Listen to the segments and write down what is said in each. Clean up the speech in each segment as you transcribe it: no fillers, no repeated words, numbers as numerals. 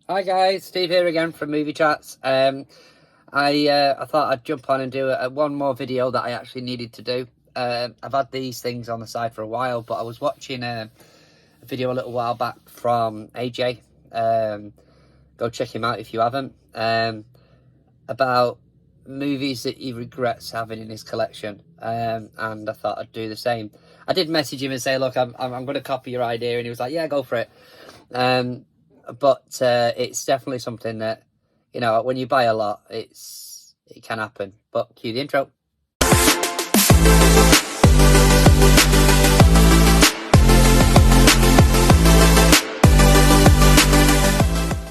Hi guys, Steve here again from Movie Chats. I thought I'd jump on and do one more video that I actually needed to do. I've had these things on the side for a while, but I was watching a video a little while back from AJ. Go check him out if you haven't. About movies that he regrets having in his collection, and I thought I'd do the same. I did message him and say, look, I'm going to copy your idea, and he was like, yeah, go for it. But it's definitely something that, you know, when you buy a lot, it can happen. But cue the intro.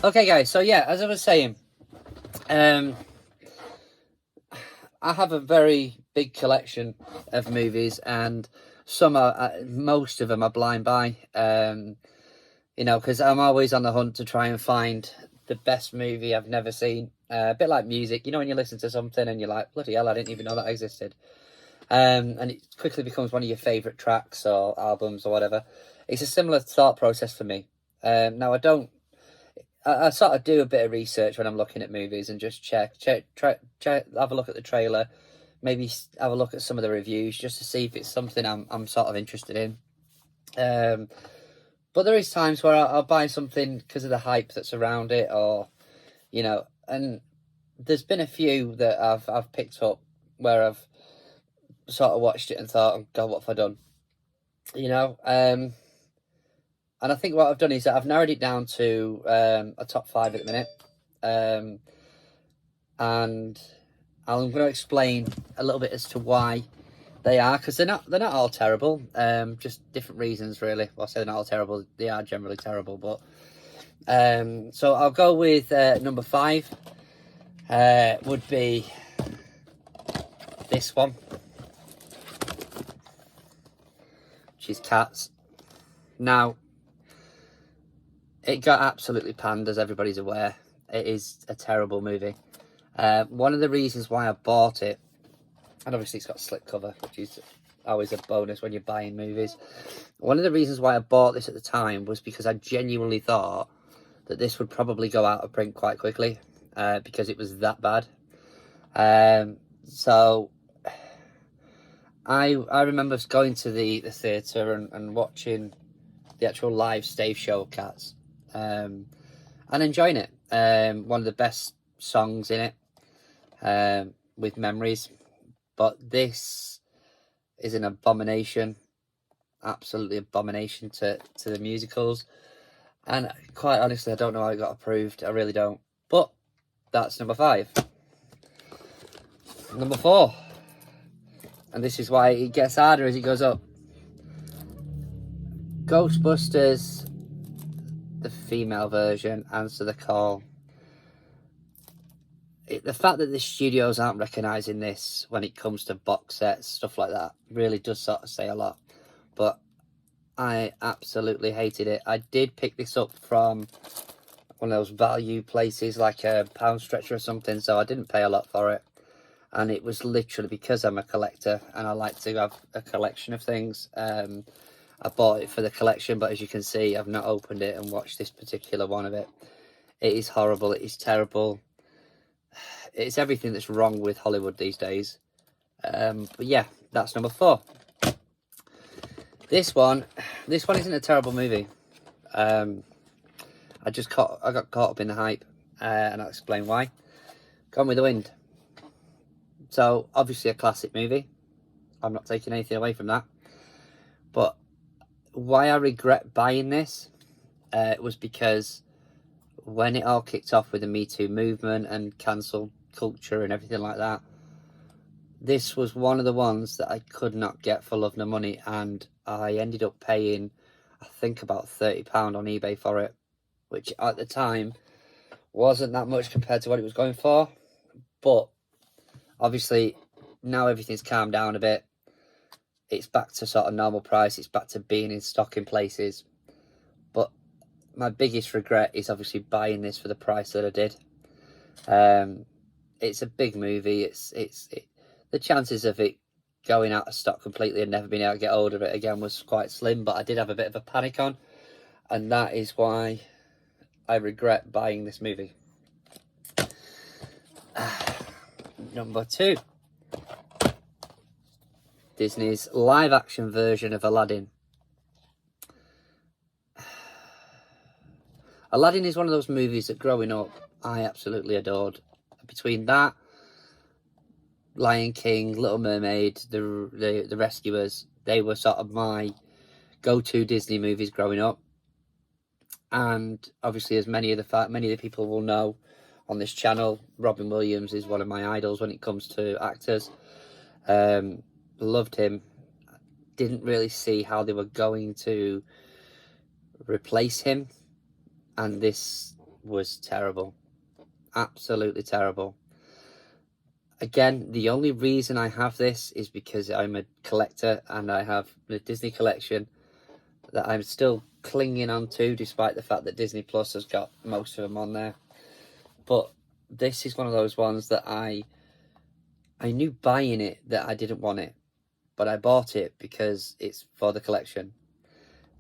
Okay guys, so yeah, as I was saying, I have a very big collection of movies, and most of them are blind buy. You know, because I'm always on the hunt to try and find the best movie I've never seen. A bit like music, you know, when you listen to something and you're like, bloody hell, I didn't even know that existed. And it quickly becomes one of your favourite tracks or albums or whatever. It's a similar thought process for me. Now, I sort of do a bit of research when I'm looking at movies and just check, have a look at the trailer, maybe have a look at some of the reviews just to see if it's something I'm sort of interested in. But there is times where I'll buy something because of the hype that's around it, or, you know, and there's been a few that I've picked up where I've sort of watched it and thought, oh God, what have I done? You know, and I think what I've done is that I've narrowed it down to a top 5 at the minute, and I'm going to explain a little bit as to why they are, because they're not all terrible. Just different reasons, really. Well, I say they're not all terrible. They are generally terrible, but so I'll go with number 5. Would be this one, which is Cats. Now, it got absolutely panned, as everybody's aware. It is a terrible movie. One of the reasons why I bought it, and obviously it's got a slip cover, which is always a bonus when you're buying movies. One of the reasons why I bought this at the time was because I genuinely thought that this would probably go out of print quite quickly, because it was that bad. So I remember going to the theatre and watching the actual live stage show of Cats, and enjoying it. One of the best songs in it, with Memories. But this is an abomination, absolutely abomination to the musicals. And quite honestly, I don't know how it got approved. I really don't. But that's number 5. Number 4. And this is why it gets harder as it goes up. Ghostbusters, the female version, Answer the Call. The fact that the studios aren't recognising this when it comes to box sets, stuff like that, really does sort of say a lot. But I absolutely hated it. I did pick this up from one of those value places, like a Pound Stretcher or something, so I didn't pay a lot for it. And it was literally because I'm a collector and I like to have a collection of things. I bought it for the collection, but as you can see, I've not opened it and watched this particular one of it. It is horrible. It is terrible. It's everything that's wrong with Hollywood these days. But yeah, that's number 4. This one isn't a terrible movie. I got caught up in the hype, and I'll explain why. Gone with the Wind. So obviously a classic movie. I'm not taking anything away from that. But why I regret buying this was because when it all kicked off with the Me Too movement and cancel culture and everything like that, this was one of the ones that I could not get for love nor money, and I ended up paying, I think, about £30 on eBay for it, which at the time wasn't that much compared to what it was going for. But obviously now everything's calmed down a bit. It's back to sort of normal price. It's back to being in stock in places. But my biggest regret is obviously buying this for the price that I did. It's a big movie. The chances of it going out of stock completely and never being able to get hold of it again was quite slim, but I did have a bit of a panic on, and that is why I regret buying this movie. Number 2. Disney's live-action version of Aladdin. Aladdin is one of those movies that growing up, I absolutely adored. Between that, Lion King, Little Mermaid, the Rescuers, they were sort of my go-to Disney movies growing up. And obviously, as many of the people will know on this channel, Robin Williams is one of my idols when it comes to actors. Loved him. Didn't really see how they were going to replace him, and this was terrible. Absolutely terrible. Again, the only reason I have this is because I'm a collector and I have the Disney collection that I'm still clinging on to, despite the fact that Disney Plus has got most of them on there. But this is one of those ones that I knew buying it that I didn't want it, but I bought it because it's for the collection.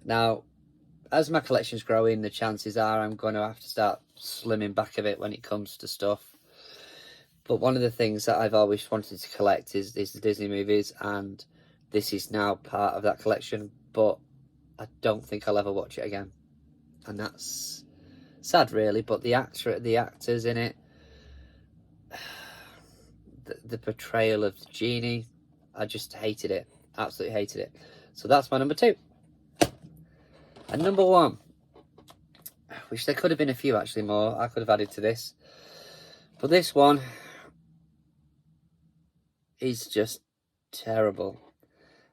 Now, as my collection's growing, the chances are I'm going to have to start slimming back a bit when it comes to stuff. But one of the things that I've always wanted to collect is the Disney movies, and this is now part of that collection, but I don't think I'll ever watch it again. And that's sad, really, but the actors in it, the portrayal of the genie, I just hated it. Absolutely hated it. So that's my number 2. And number 1, which there could have been a few actually more I could have added to this, but this one is just terrible.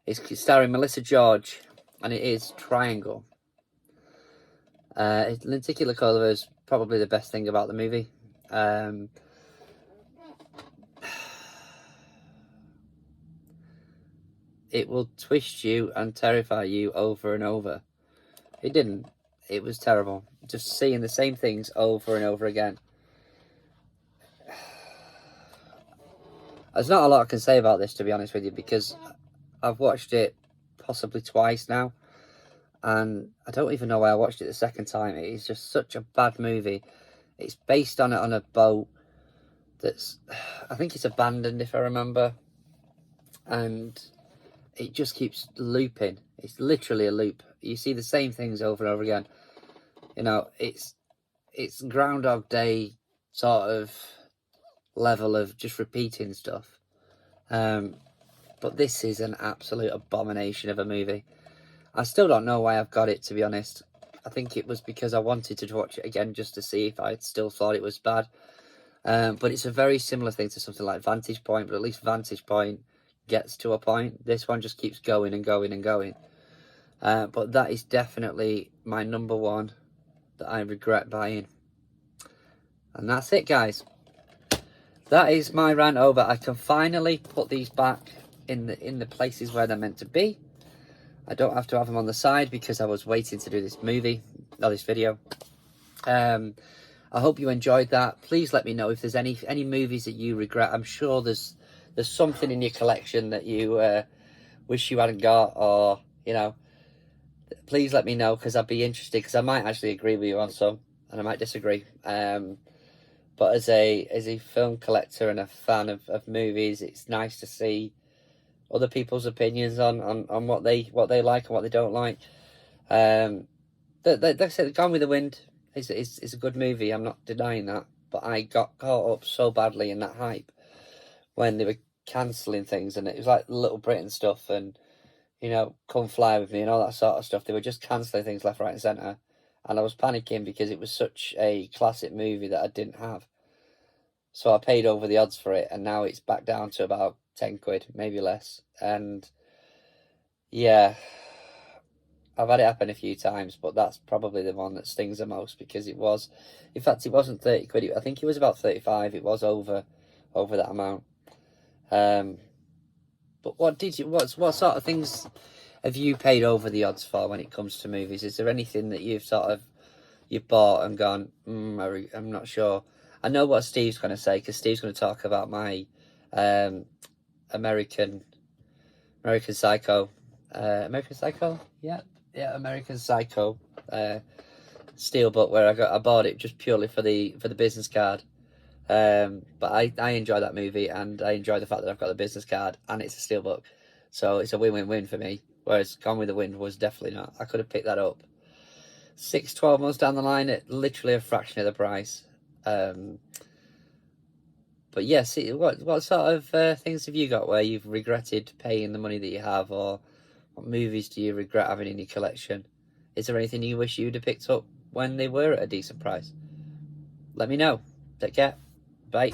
It's starring Melissa George, and it is Triangle. Lenticular colour is probably the best thing about the movie. It will twist you and terrify you over and over. It didn't. It was terrible. Just seeing the same things over and over again. There's not a lot I can say about this, to be honest with you, because I've watched it possibly twice now, and I don't even know why I watched it the second time. It is just such a bad movie. It's based on a boat that's, I think it's abandoned, if I remember, and it just keeps looping. It's literally a loop. You see the same things over and over again. You know, it's Groundhog Day sort of level of just repeating stuff. But this is an absolute abomination of a movie. I still don't know why I've got it, to be honest. I think it was because I wanted to watch it again just to see if I still thought it was bad. But it's a very similar thing to something like Vantage Point, but at least Vantage Point gets to a point. This one just keeps going and going and going. But that is definitely my number 1 that I regret buying. And that's it, guys. That is my rant over. I can finally put these back in the places where they're meant to be. I don't have to have them on the side because I was waiting to do this video. I hope you enjoyed that. Please let me know if there's any movies that you regret. I'm sure there's something in your collection that you wish you hadn't got, or you know, please let me know, because I'd be interested, because I might actually agree with you on some and I might disagree. But as a film collector and a fan of movies, it's nice to see other people's opinions on what they like and what they don't like. Like I said, Gone with the Wind is a good movie. I'm not denying that, but I got caught up so badly in that hype when they were cancelling things, and it was like Little Britain stuff, and you know, Come Fly With Me and all that sort of stuff. They were just cancelling things left, right, and centre, and I was panicking because it was such a classic movie that I didn't have. So I paid over the odds for it, and now it's back down to about 10 quid, maybe less. And yeah, I've had it happen a few times, but that's probably the one that stings the most, because it was, in fact, it wasn't 30 quid. I think it was about 35. It was over that amount. But what sort of things have you paid over the odds for when it comes to movies? Is there anything that you've bought and gone, I'm not sure? I know what Steve's going to say, because Steve's going to talk about my American Psycho. American Psycho? Yeah, American Psycho steelbook where I bought it just purely for the business card. But I enjoy that movie, and I enjoy the fact that I've got the business card and it's a steelbook, so it's a win-win-win for me. Whereas Gone with the Wind was definitely not. I could have picked that up 6-12 months down the line at literally a fraction of the price. But yeah, see, what sort of things have you got where you've regretted paying the money that you have, or what movies do you regret having in your collection? Is there anything you wish you'd have picked up when they were at a decent price? Let me know. Take care. Bye.